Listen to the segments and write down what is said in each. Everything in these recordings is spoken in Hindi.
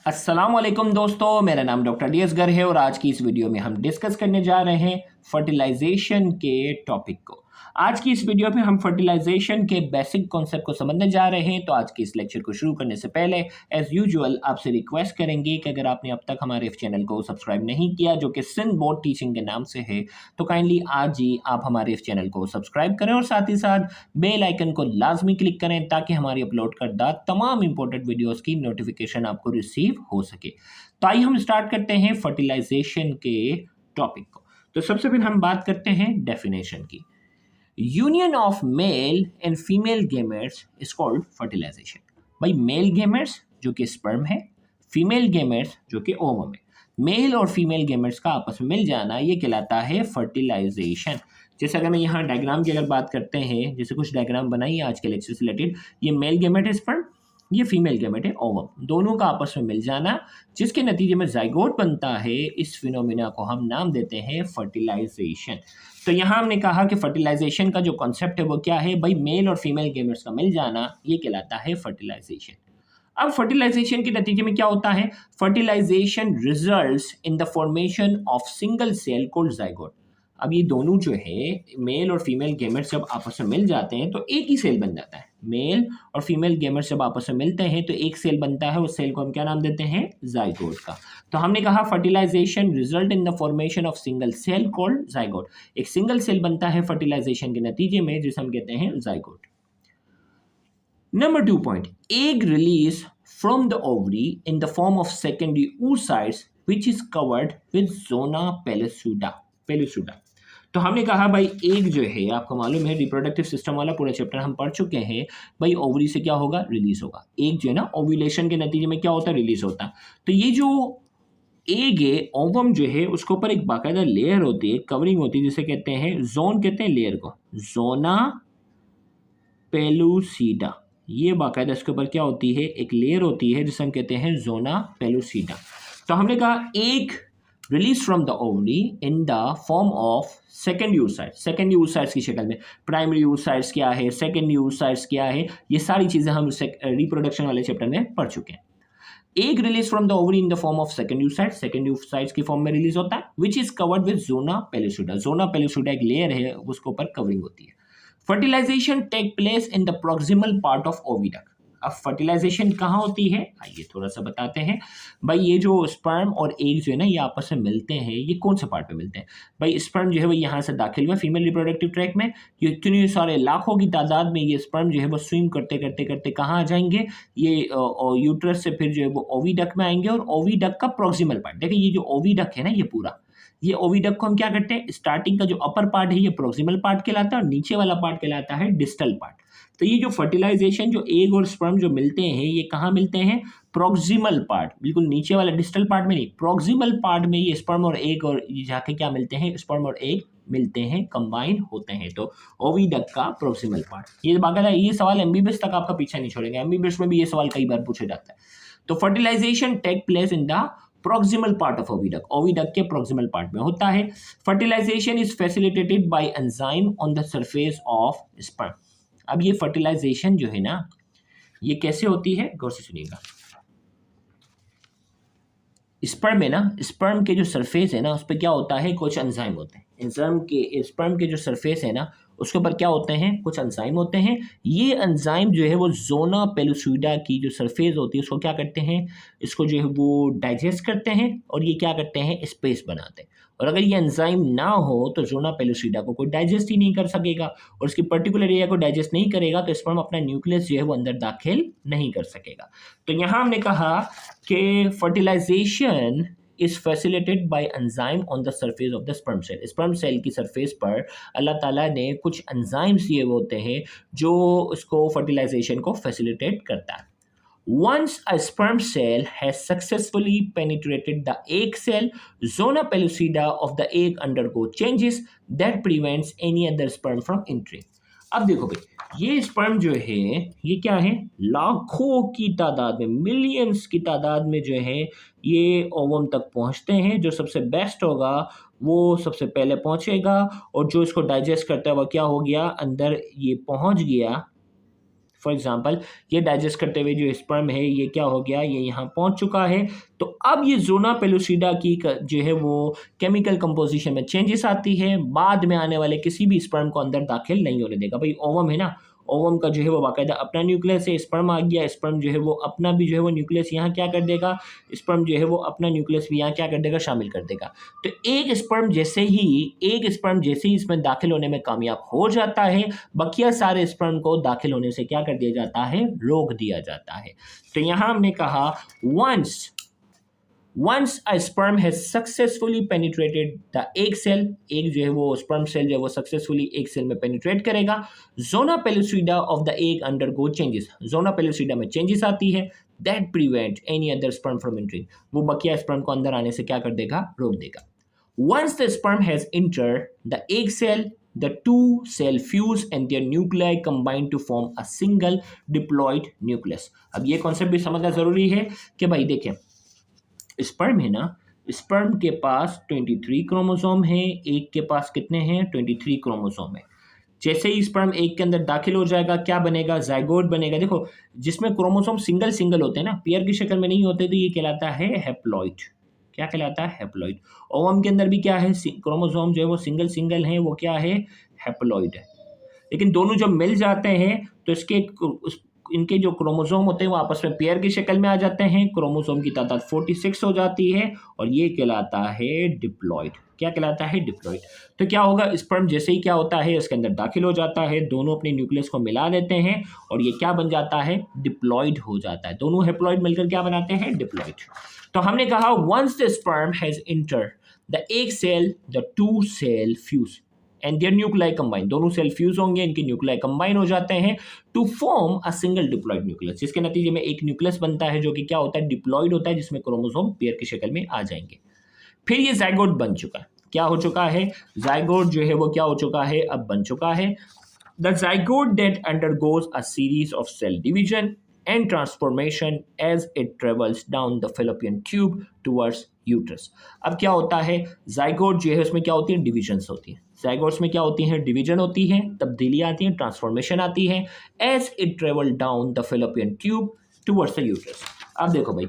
अस्सलाम वालेकुम दोस्तों, मेरा नाम डॉक्टर डी असगर है और आज की इस वीडियो में हम डिस्कस करने जा रहे हैं फर्टिलाइजेशन के टॉपिक को। आज की इस वीडियो में हम फर्टिलाइजेशन के बेसिक कॉन्सेप्ट को समझने जा रहे हैं। तो आज के इस लेक्चर को शुरू करने से पहले एज यूजुअल आपसे रिक्वेस्ट करेंगे कि अगर आपने अब तक हमारे इस चैनल को सब्सक्राइब नहीं किया जो कि सिंध बोर्ड टीचिंग के नाम से है, तो काइंडली आज ही आप हमारे इस चैनल को सब्सक्राइब करें और साथ ही साथ बेल आइकन को लाजमी क्लिक करें ताकि हमारी अपलोड करदा तमाम इंपॉर्टेंट वीडियोस की नोटिफिकेशन आपको रिसीव हो सके। तो आइए हम स्टार्ट करते हैं फर्टिलाइजेशन के टॉपिक को। तो सबसे पहले हम बात करते हैं डेफिनेशन की। Union of male and female gametes is called fertilisation. भाई मेल गेमेट्स जो कि स्पर्म है, फीमेल गेमेट्स जो कि ओवम है, मेल और फीमेल गेमेट्स का आपस में मिल जाना ये कहलाता है फर्टिलाइजेशन। जैसे अगर मैं यहाँ डायग्राम की अगर बात करते हैं, जैसे कुछ डायग्राम बनाइए आज के लेक्चर से रिलेटेड, ये मेल गेमेट है स्पर्म, ये फीमेल गेमेट है ओवम, दोनों का आपस में मिल जाना जिसके नतीजे में जाइगोट बनता है, इस फिनोमिना को हम नाम देते हैं फर्टिलाइजेशन। तो यहाँ हमने कहा कि फर्टिलाइजेशन का जो कॉन्सेप्ट है वो क्या है भाई, मेल और फीमेल गेमेट्स का मिल जाना ये कहलाता है फर्टिलाइजेशन। अब फर्टिलाइजेशन के नतीजे में क्या होता है, fertilisation results in the formation of single cell called zygote. अब ये दोनों जो है मेल और फीमेल गेमेट्स जब आपस में मिल जाते हैं तो एक ही सेल बन जाता है। मेल और फीमेल गेमेट्स जब आपस में मिलते हैं तो एक सेल बनता है, उस सेल को हम क्या नाम देते हैं, जाइगोट का। तो हमने कहा fertilisation result in the formation of single cell called zygote. एक सिंगल सेल बनता है फर्टिलाइजेशन के नतीजे में जिसे हम कहते हैं zygote. Number 2 point, egg release from the ovary in the form of secondary oocytes which is covered with zona pellucida. तो हमने कहा भाई एग जो है, आपको मालूम है रिप्रोडक्टिव सिस्टम वाला पूरा चैप्टर हम पढ़ चुके हैं। भाई ओवरी से क्या होगा, रिलीज होगा। एग जो है ना ओव्यूलेशन के नतीजे में क्या होता है, रिलीज होता है। तो ये जो एग है, ओवम जो है, उसके ऊपर एक बाकायदा लेयर होती है, कवरिंग होती है, जिसे कहते हैं जोन, कहते हैं लेयर को जोना पेलुसिडा। ये बाकायदा इसके ऊपर क्या होती है, एक लेयर होती है जिसे हम कहते हैं जोना पेलुसिडा। तो हमने कहा एक release from the ovary in the form of secondary oocytes। Secondary oocytes की शक्ल में प्राइमरी oocytes क्या है, सेकेंडरी oocytes क्या है, ये सारी चीजें हम रिप्रोडक्शन वाले चैप्टर में पढ़ चुके हैं। Egg release from the ovary in the form of secondary oocytes, secondary oocytes की फॉर्म में रिलीज होता है, which is covered with zona pellucida. Zona pellucida एक लेयर है, उसके ऊपर कवरिंग होती है। Fertilisation take place in the proximal part of oviduct. अब फर्टिलाइजेशन कहाँ होती है, आइए थोड़ा सा बताते हैं। भाई ये जो स्पर्म और एग जो है ना, ये आपस में मिलते हैं, ये कौन से पार्ट पे मिलते हैं। भाई स्पर्म जो है वो यहाँ से दाखिल हुआ फीमेल रिप्रोडक्टिव ट्रैक में, ये इतने सारे लाखों की तादाद में ये स्पर्म जो है वो स्विम करते करते करते कहाँ आ जाएंगे, ये यूट्रस से फिर जो है वो ओविडक्ट में आएंगे। और ओविडक्ट का प्रोक्सिमल पार्ट, देखिए ये जो ओविडक्ट है ना, ये पूरा ये ओविडक्ट को हम क्या करते हैं, स्टार्टिंग का जो अपर पार्ट है ये प्रोक्सिमल पार्ट कहलाता है और नीचे वाला पार्ट कहलाता है डिस्टल पार्ट। तो ये जो फर्टिलाइजेशन, जो एग और स्पर्म जो मिलते हैं, ये कहाँ मिलते हैं, प्रोक्सिमल पार्ट, बिल्कुल नीचे वाला डिस्टल पार्ट में नहीं, प्रोक्सिमल पार्ट में ये स्पर्म और एग और ये जाके क्या मिलते हैं, स्पर्म और एग मिलते हैं, कंबाइन होते हैं। तो ओविडक्ट का प्रोक्सिमल पार्ट, ये बाकायदा ये सवाल एमबीबीएस तक आपका पीछा नहीं छोड़ेगा, एमबीबीएस में भी ये सवाल कई बार पूछा जाता है। तो fertilisation take place in the proximal part of oviduct, oviduct के प्रोक्सिमल पार्ट में होता है। Fertilisation is facilitated by enzyme on the surface of sperm. अब ये फर्टिलाइजेशन जो है ना, ये कैसे होती है, गौर से सुनिएगा। स्पर्म है ना, स्पर्म के जो सरफेस है ना, उस पर क्या होता है, कुछ एंजाइम होते हैं। एंजाइम के स्पर्म के जो सरफेस है ना, उसके ऊपर क्या होते हैं, कुछ एंजाइम होते हैं। ये एंजाइम जो है वो जोना पेलुसिडा की जो सरफेस होती है उसको क्या करते हैं, इसको जो है वो डाइजेस्ट करते हैं और ये क्या करते हैं, स्पेस बनाते हैं। और अगर ये एंजाइम ना हो तो जोना पेलुसिडा को कोई डाइजेस्ट ही नहीं कर सकेगा, और उसकी पर्टिकुलर एरिया को डाइजेस्ट नहीं करेगा तो स्पर्म अपना न्यूक्लियस जो है वो अंदर दाखिल नहीं कर सकेगा। तो यहाँ हमने कहा कि fertilisation is facilitated by enzyme on the surface of the sperm cell. Sperm cell की सरफेस पर अल्लाह ताला ने कुछ एंजाइम्स ये होते हैं जो उसको फर्टिलाइजेशन को फैसिलिटेट करता है। Once a sperm cell has successfully penetrated the egg cell, zona pellucida of the egg undergo changes that prevents any other sperm from entering. अब देखो भाई, ये स्पर्म जो है ये क्या है, लाखों की तादाद में, मिलियंस की तादाद में जो है ये ओवम तक पहुंचते हैं। जो सबसे बेस्ट होगा वो सबसे पहले पहुंचेगा, और जो इसको डाइजेस्ट करता है वो क्या हो गया, अंदर ये पहुंच गया फॉर एग्जांपल ये डाइजेस्ट करते हुए जो स्पर्म है ये क्या हो गया, ये यहाँ पहुँच चुका है। तो अब ये ज़ोना पेलुसिडा की जो है वो केमिकल कंपोजिशन में चेंजेस आती है, बाद में आने वाले किसी भी स्पर्म को अंदर दाखिल नहीं होने देगा। भाई ओवम है ना, ओवम का जो है वो बाकायदा अपना न्यूक्लियस है, स्पर्म आ गया, स्पर्म जो है वो अपना भी जो है वो न्यूक्लियस यहाँ क्या कर देगा, स्पर्म जो है वो अपना न्यूक्लियस भी यहाँ क्या कर देगा, शामिल कर देगा। तो एक स्पर्म जैसे ही इसमें दाखिल होने में कामयाब हो जाता है, बकिया सारे स्पर्म को दाखिल होने से क्या कर दिया जाता है, रोक दिया जाता है। तो यहाँ हमने कहा once a sperm has successfully penetrated the egg cell, एक जो है वो sperm cell जो है वो successfully egg cell में penetrate करेगा, zona pellucida of the egg undergo changes, zona pellucida में changes आती है that prevent any other sperm from entering, वो बकिया sperm को अंदर आने से क्या कर देगा, रोक देगा। Once the sperm has entered the egg cell, the two cell fuse and their nuclei combine to form a single diploid nucleus। अब ये कॉन्सेप्ट भी समझना जरूरी है कि भाई देखें, स्पर्म है ना, स्पर्म के पास 23 क्रोमोसोम है, एक के पास कितने हैं, 23 क्रोमोसोम है। जैसे ही स्पर्म एक के अंदर दाखिल हो जाएगा क्या बनेगा, जाइगोट बनेगा। देखो जिसमें क्रोमोसोम सिंगल सिंगल होते हैं ना, पेयर की शक्ल में नहीं होते, तो ये कहलाता है हैप्लॉइड। क्या कहलाता है, हैप्लॉइड। ओवम के अंदर भी क्या है, क्रोमोसोम जो है वो सिंगल सिंगल है, वो क्या है, हैप्लॉइड है। लेकिन दोनों जब मिल जाते हैं तो इनके जो क्रोमोसोम होते हैं वो आपस में पेयर की शक्ल में आ जाते हैं, क्रोमोसोम की तादाद 46 हो जाती है और ये कहलाता है डिप्लॉइड। क्या कहलाता है, डिप्लॉइड। तो क्या होगा, स्पर्म जैसे ही क्या होता है इसके अंदर दाखिल हो जाता है, दोनों अपने न्यूक्लियस को मिला देते हैं और ये क्या बन जाता है, डिप्लॉइड हो जाता है। दोनों हैप्लॉइड मिलकर क्या बनाते हैं, डिप्लॉइड। तो हमने कहा once the sperm has entered the egg cell, the two cell fuse and their nuclei combine, दोनों सेल फ्यूज होंगे, इनके न्यूक्लियाई कंबाइन हो जाते हैं to form a single diploid nucleus, जिसके नतीजे में एक न्यूक्लियस बनता है जो कि क्या होता है, डिप्लॉइड होता है, जिसमें क्रोमोसोम पेयर की शक्ल में आ जाएंगे। फिर ये जाइगोट बन चुका है। क्या हो चुका है, जाइगोट जो है वो क्या हो चुका है, अब बन चुका है। The zygote that undergoes a series of cell division and transformation as it travels down the fallopian tube towards uterus। अब क्या होता है, जाइगोट जो है उसमें क्या होती है, डिविजन्स होती है। जाइगोट्स में क्या होती है, डिवीजन होती है, तब्दीली आती है, ट्रांसफॉर्मेशन आती है as it travel down the fallopian tube towards the uterus। अब देखो भाई,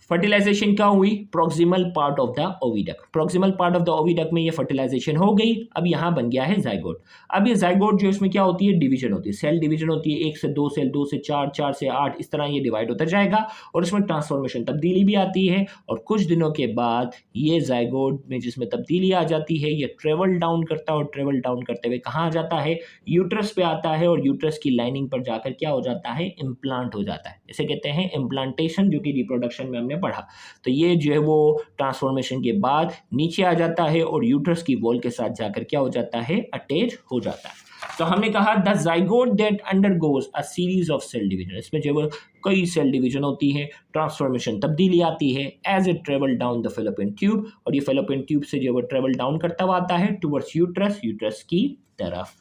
फर्टिलाइजेशन क्या हुई, proximal part of the oviduct, proximal part of the oviduct में ये फर्टिलाइजेशन हो गई। अब यहाँ बन गया है जाइगोट। अब ये जाइगोट जो है इसमें क्या होती है, डिवीजन होती है, सेल डिवीजन होती है, 1 से 2 सेल, 2 से 4, 4 से 8, इस तरह ये डिवाइड होता जाएगा और इसमें ट्रांसफॉर्मेशन, तब्दीली भी आती है। और कुछ दिनों के बाद ये जाइगोट में जिसमें तब्दीली आ जाती है, ये ट्रेवल डाउन करता है और ट्रेवल डाउन करते हुए कहाँ आ जाता है, यूट्रस पे आता है और यूट्रस की लाइनिंग पर जाकर क्या हो जाता है, इम्प्लांट हो जाता है। इसे कहते हैं इम्प्लांटेशन, जो कि रिप्रोडक्शन में हमने पढ़ा। तो ये जो है वो ट्रांसफॉर्मेशन के बाद नीचे आ जाता है और यूट्रस की वॉल के साथ जाकर क्या हो जाता है, अटैच हो जाता है। तो हमने कहा the zygote that undergoes a series of cell division, इसमें जो है कई सेल डिवीजन होती है, ट्रांसफॉर्मेशन तब्दीली आती है as it travel down the fallopian tube, और ये फैलोपियन ट्यूब से जो है ट्रेवल डाउन करता हुआ आता है टुवर्ड्स यूट्रस, यूट्रस की तरफ।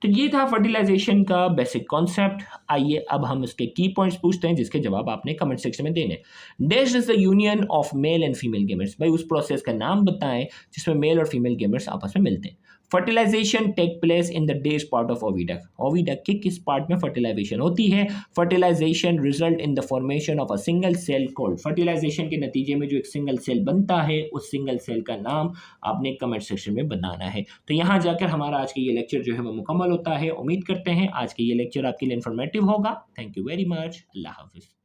तो ये था फर्टिलाइजेशन का बेसिक कॉन्सेप्ट। आइए अब हम इसके की पॉइंट्स पूछते हैं जिसके जवाब आपने कमेंट सेक्शन में देने। Dash is the union of male and female gametes, भाई उस प्रोसेस का नाम बताएं जिसमें मेल और फीमेल गेमेट्स आपस में मिलते हैं। Fertilisation take place in the days part of oviduct, oviduct के किस पार्ट में फर्टिलाइजेशन होती है। Fertilisation result in the formation of a single cell called, fertilisation के नतीजे में जो एक सिंगल सेल बनता है उस सिंगल सेल का नाम आपने कमेंट सेक्शन में बताना है। तो यहाँ जाकर हमारा आज का ये लेक्चर जो है वो मुकम्मल होता है। उम्मीद करते हैं आज के ये लेक्चर आपके लिए इन्फॉर्मेटिव होगा। Thank you very much. अल्लाह हाफिज़।